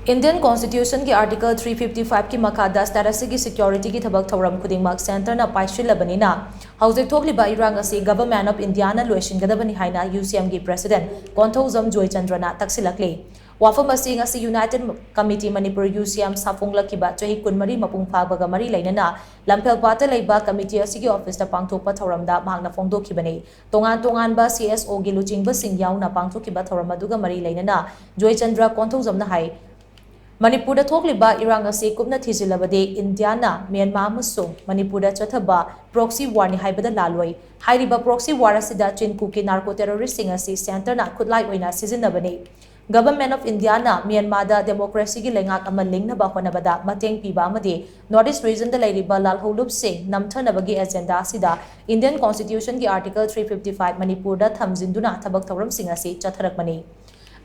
Indian Constitution ki Article 355 ki makha asigi security ki Thabak thouram Khudingmak Center na paishillabanina houjik thokliba Irang Asi Government of India na Loisingadabani haina UCM ki President Konthoujam Joychandra na takshillakli. Wafam asi ngasi United Committee Manipur UCM safunglakiba chahi kunmari mapung phabaga mari lainana lampel pata leiba committee asigi office da pangthokpa thauramda mahakna phongdokhibani tongan ba CSO gi luchingba sing yauna pangthokkiba thauram aduga mari lainana Joychandra Konthoujam na hai Manipur da thokliba Irang Asi kupna thijilabade India na Myanmar amasung Manipur da chathaba proxy war ni haibada laloi hairiba proxy war asida chinku ki narco terrorist sing asi center na khudlai oina sizinabani Government of India na Myanmar da democracy ki lengak ama lingna ba honabada mateng piba amadi Northeast region da lairiba lalholup sing namthanabagi agenda asida Indian Constitution ki Article 355 Manipur da thamjinduna thabak thauram sing asi chatharakmani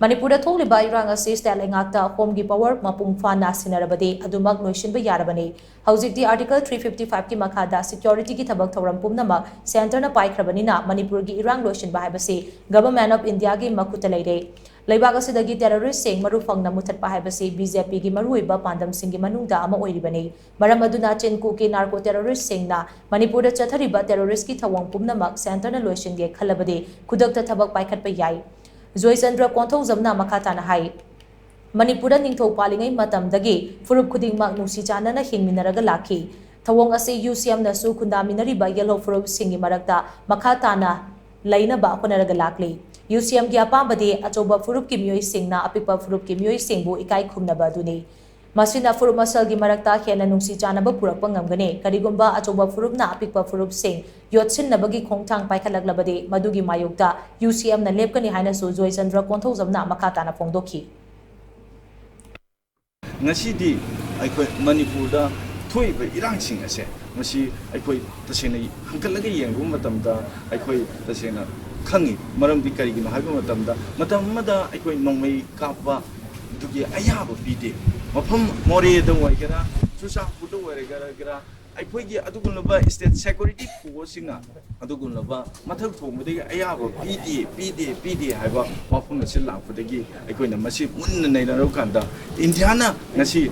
Manipur da thokliba Irang Asi style ngakta home gi power mapung fana sinarabade adumak loishinba yarabani houjik di Article 355 ki makha da security ki thabak thauram pumnamak center na paikhrabanina Manipur gi Irang loishinba haibase Government of India gi makuta leire Leibak asidagi terrorist sing maru fangna muthatpa haibase BJP gi maruiba pandam sing gi manungda ama oiribani maram aduna chinku ki narco terrorist sing na Manipur da chathariba terrorist ki thawang pumnamak center na loishinge khalabade khudakta thabak paikhatpa yai Joychandra Konthoujam na makhatana hai Manipur da ningthau palingai matamdagi furup Khudingmak nusi chanana hingminaraga lakhi thawong ase UCM na su khundaminariba yellow furup singi marakta makhatana lainaba honaraga lakli UCM gi apambade achoba furup ki mioi singna apikpa furup ki mioi singbu ikai khumnaba duni Masina furup masal gi marakta hena nungsi chanaba purakpa ngamgane karigumba achoba furup na apikpa furup sing yotsin nabagi khongthang paikhalaklabade madugi mayokta UCM na lepkani haina su Joychandra Konthoujam na makhatana phongdokhi Ngasidi aikoi Manipur da thoiba irang sing ase masi aikoi tasena hankalaga yengbu matamda aikoi tasena khangi maramdi karigino haiba matamda aikoi nongmai kapba dugi ayaba pide mafam more da waigara chusa pudo waigara aikoi adugunlaba state security pugosinga adugunlaba mathak thomudagi ayaba pide haiba mafam nasil lakpudagi aikoi na masi munna nainaro kanda Indiana ngasi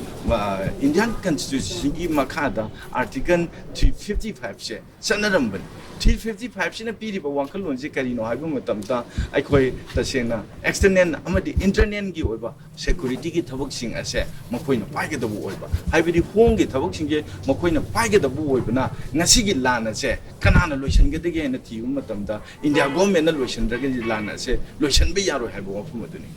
Indian Constitution ki makha Article 355 se sanaramban 355 sina piri ba wangkhalon se karino haiba matamda aikoi tasena external amadi internal gi oiba security ki thabak sing ase makoina paigadabu oiba haibidi hong gi thabak sing je makoina paigadabu oibana ngasi gi lana se kanana loisingedege na thiu matamda India government na loisindra gi lana se loisinbe yaro haiba wafum aduni